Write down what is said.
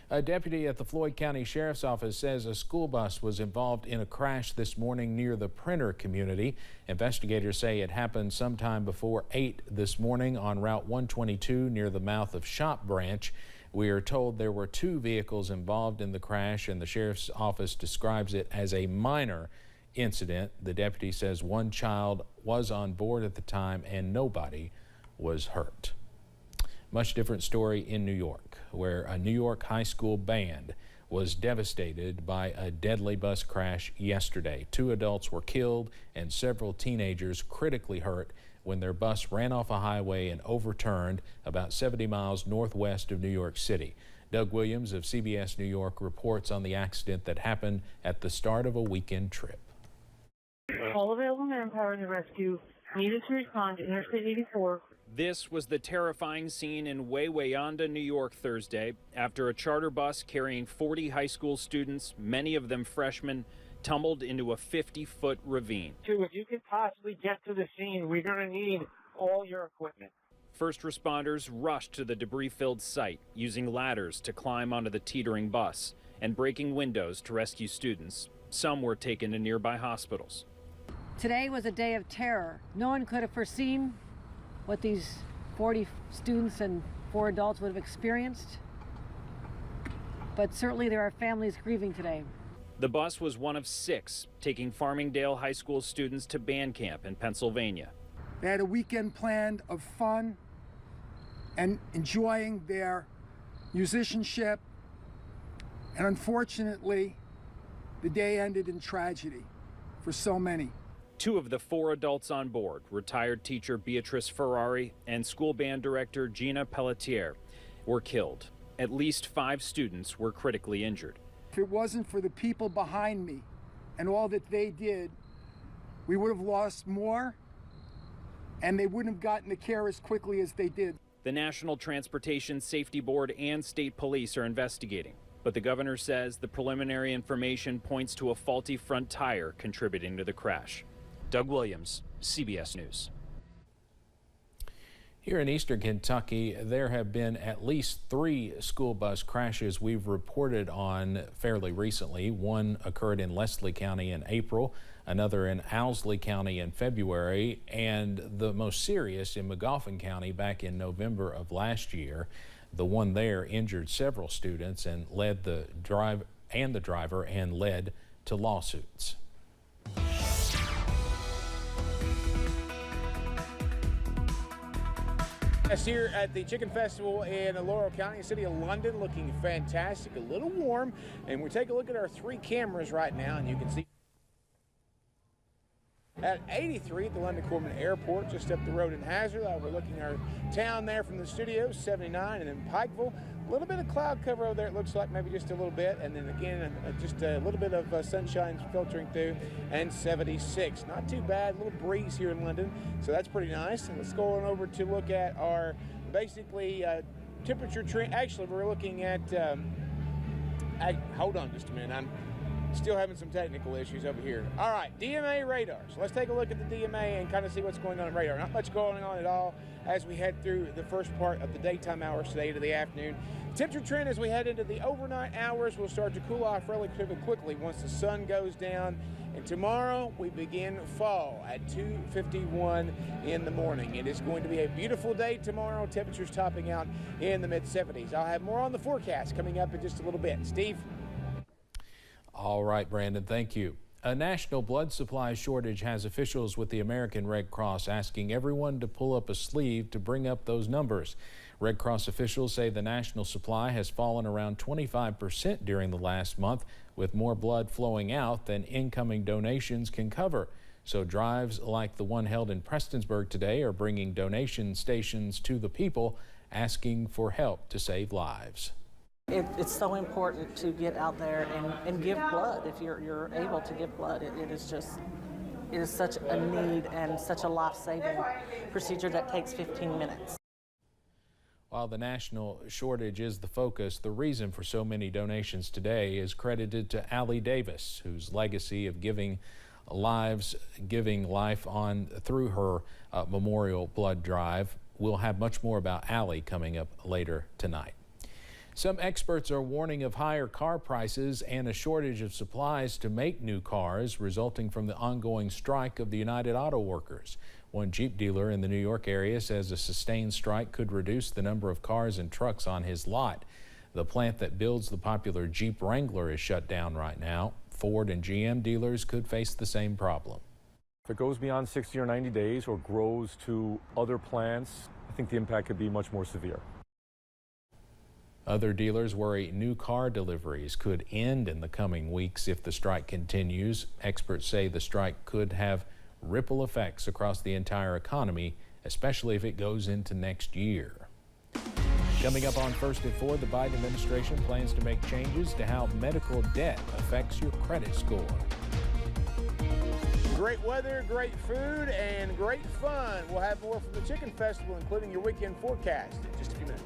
A deputy at the Floyd County Sheriff's Office says a school bus was involved in a crash this morning near the Printer community. Investigators say it happened sometime before 8 this morning on Route 122 near the mouth of Shop Branch. We are told there were 2 vehicles involved in the crash, and the Sheriff's Office describes it as a minor incident. The deputy says 1 child was on board at the time and nobody was hurt. Much different story in New York, where a New York high school band was devastated by a deadly bus crash yesterday. 2 adults were killed and several teenagers critically hurt when their bus ran off a highway and overturned about 70 miles northwest of New York City. Doug Williams of CBS New York reports on the accident that happened at the start of a weekend trip. All available manpower in the rescue needed to respond to Interstate 84. This was the terrifying scene in WYMT, New York Thursday after a charter bus carrying 40 high school students, many of them freshmen, tumbled into a 50-foot ravine. If you could possibly get to the scene, we're going to need all your equipment. First responders rushed to the debris-filled site, using ladders to climb onto the teetering bus and breaking windows to rescue students. Some were taken to nearby hospitals. Today was a day of terror. No one could have foreseen what these 40 students and 4 adults would have experienced, but certainly there are families grieving today. The bus was one of 6 taking Farmingdale High School students to band camp in Pennsylvania. They had a weekend planned of fun and enjoying their musicianship, and unfortunately, the day ended in tragedy for so many. 2 of the 4 adults on board, retired teacher Beatrice Ferrari and school band director Gina Pelletier, were killed. At least 5 students were critically injured. If it wasn't for the people behind me and all that they did, we would have lost more, and they wouldn't have gotten the care as quickly as they did. The National Transportation Safety Board and state police are investigating, but the governor says the preliminary information points to a faulty front tire contributing to the crash. Doug Williams, CBS News. Here in eastern Kentucky, there have been at least 3 school bus crashes we've reported on fairly recently. One occurred in Leslie County in April, another in Owsley County in February, and the most serious in Magoffin County back in November of last year. The one there injured several students and led the driver and led to lawsuits. Here at the Chicken Festival in Laurel County, city of London, looking fantastic, a little warm, and we take a look at our 3 cameras right now, and you can see at 83 at the London Corman Airport, just up the road in Hazard, overlooking our town there from the studio, 79, and then Pikeville. A little bit of cloud cover over there, it looks like, maybe just a little bit, and then again just a little bit of sunshine filtering through, and 76. Not too bad, a little breeze here in London, so that's pretty nice. And let's go on over to look at our basically temperature trend. Actually, we're looking at hold on just a minute, I'm still having some technical issues over here. All right, DMA radar. So let's take a look at the DMA and kind of see what's going on in radar. Not much going on at all as we head through the first part of the daytime hours today to the afternoon. Temperature trend as we head into the overnight hours will start to cool off relatively quickly once the sun goes down. And tomorrow we begin fall at 2:51 in the morning. It is going to be a beautiful day tomorrow. Temperatures topping out in the mid-70s. I'll have more on the forecast coming up in just a little bit. Steve? All right, Brandon, thank you. A national blood supply shortage has officials with the American Red Cross asking everyone to pull up a sleeve to bring up those numbers. Red Cross officials say the national supply has fallen around 25% during the last month, with more blood flowing out than incoming donations can cover. So drives like the one held in Prestonsburg today are bringing donation stations to the people, asking for help to save lives. It's so important to get out there and give blood if you're able to give blood. It is such a need and such a life-saving procedure that takes 15 minutes. While the national shortage is the focus, the reason for so many donations today is credited to Allie Davis, whose legacy of giving life on through her memorial blood drive. We'll have much more about Allie coming up later tonight. Some experts are warning of higher car prices and a shortage of supplies to make new cars resulting from the ongoing strike of the United Auto Workers. One Jeep dealer in the New York area says a sustained strike could reduce the number of cars and trucks on his lot. The plant that builds the popular Jeep Wrangler is shut down right now. Ford and GM dealers could face the same problem. If it goes beyond 60 or 90 days or grows to other plants, I think the impact could be much more severe. Other dealers worry new car deliveries could end in the coming weeks if the strike continues. Experts say the strike could have ripple effects across the entire economy, especially if it goes into next year. Coming up on First at 4, the Biden administration plans to make changes to how medical debt affects your credit score. Great weather, great food, and great fun. We'll have more from the Chicken Festival, including your weekend forecast in just a few minutes.